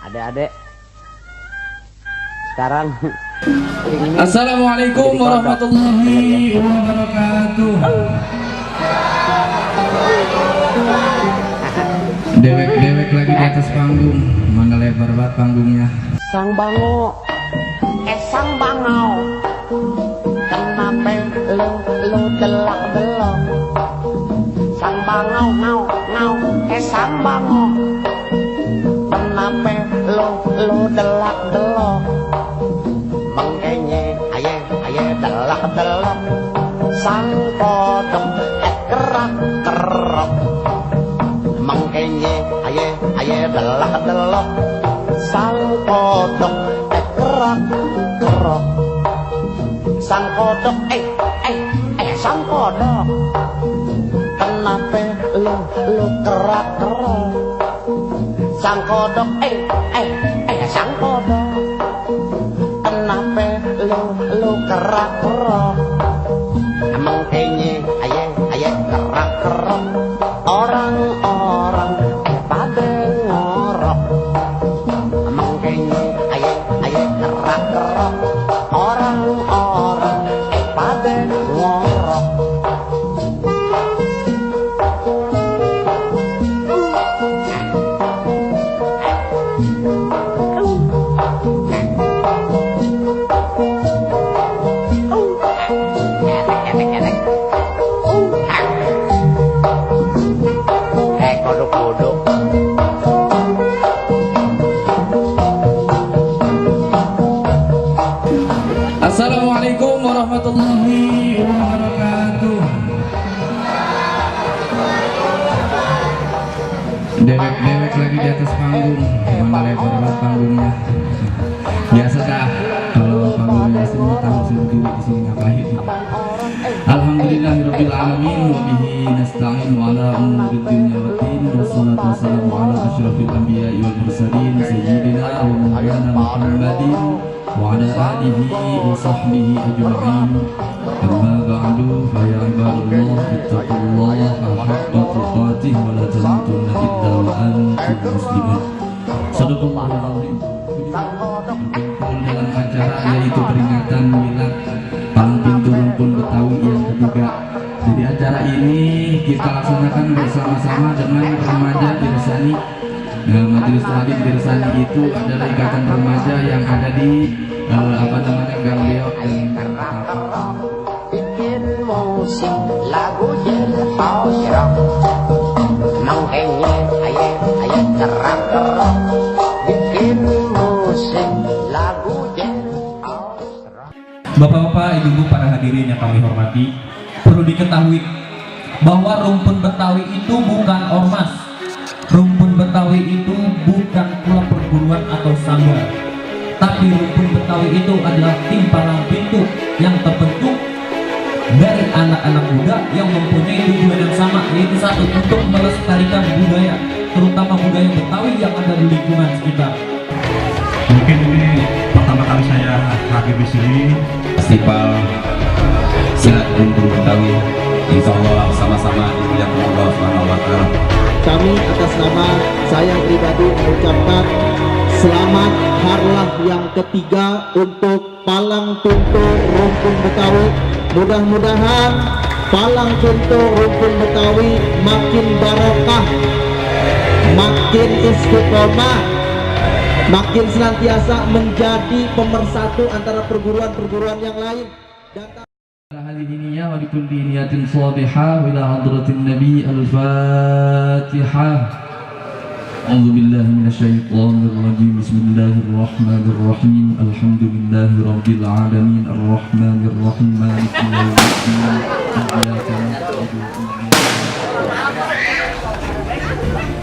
Adek-adek sekarang Assalamualaikum warahmatullahi wabarakatuh. Dewek-dewek lagi di atas panggung, mana lebar banget panggungnya. sang bango sang bangau kenapa lu delak delok sang bangau ngau sang bango kenapa lu delak delok mengkenye aye delak delok sang kodok kerak kerok mengkenye aye delak delok sang kodok kerak kerok sang kodok sang kodok kenapa lu kerak kerok sang kodok sang kodok kenapa lu kerak kerok emang kayaknya aye kerak kerok orang-orang pada ngorok emang kayaknya aye kerak kerok orang-orang pada ngorok Assalamualaikum warahmatullahi wabarakatuh. Dewek-dewek lagi di atas panggung, mana lebar banget panggungnya. Biasa dah, kalau panggungnya semua tahu sendiri di sini ngapain. Alhamdulillahirabbil alamin wa bihi nasta'in wa ala umuri dunya waddin wassalatu wassalamu ala asyrafil anbiya'i wal mursalin sayyidina wa maulana Muhammadin wa ala alihi wa sahbihi ajma'in. Amma ba'du fa ya ibadallah ittaqullaha haqqa tuqatih wa la tamutunna illa wa antum muslimun. Sadaqallahul azim. Dalam acara yaitu peringatan milad Palang Pintu Rumpun Betawi yang ketiga. Jadi acara ini kita laksanakan bersama-sama dengan remaja Dirsani. Majelis Taklim Dirsani itu adalah ikatan remaja yang ada di Gang Beok dan Ketapang. bikin musik lagu jailhouse rock mangkenya aye kerak kerok bikin musik lagu jailhouse rock. Bapak-bapak, ibu-ibu, para hadirin yang kami hormati, perlu diketahui bahwa rumpun Betawi itu bukan ormas. Rumpun Betawi itu bukan klub perguruan atau sanggar. Tapi rumpun Betawi itu adalah tim palang pintu yang terbentuk dari anak-anak muda yang mempunyai tujuan yang sama, yaitu satu, untuk melestarikan budaya, terutama budaya Betawi yang ada di lingkungan sekitar. Mungkin ini pertama kali saya hadir di sini. Festival Silat Rumpun Betawi, insya Allah sama-sama dimuliakan Allah SWT. Kami atas nama saya pribadi mengucapkan selamat harlah yang ketiga untuk Palang Pintu Rumpun Betawi. Mudah-mudahan Palang Pintu Rumpun Betawi makin barokah, makin istiqomah, makin senantiasa menjadi pemersatu antara perguruan-perguruan yang lain. Hal ini ya wa likulli niyatin salihah wa ila hadratin nabi al-fatihah. A'udzu billahi minasyaitonir rajim. Bismillahirrahmanirrahim. Alhamdulillahirabbil alamin arrahmanir rahim maliki yaumiddin. Iyyaka na'budu wa iyyaka nasta'in.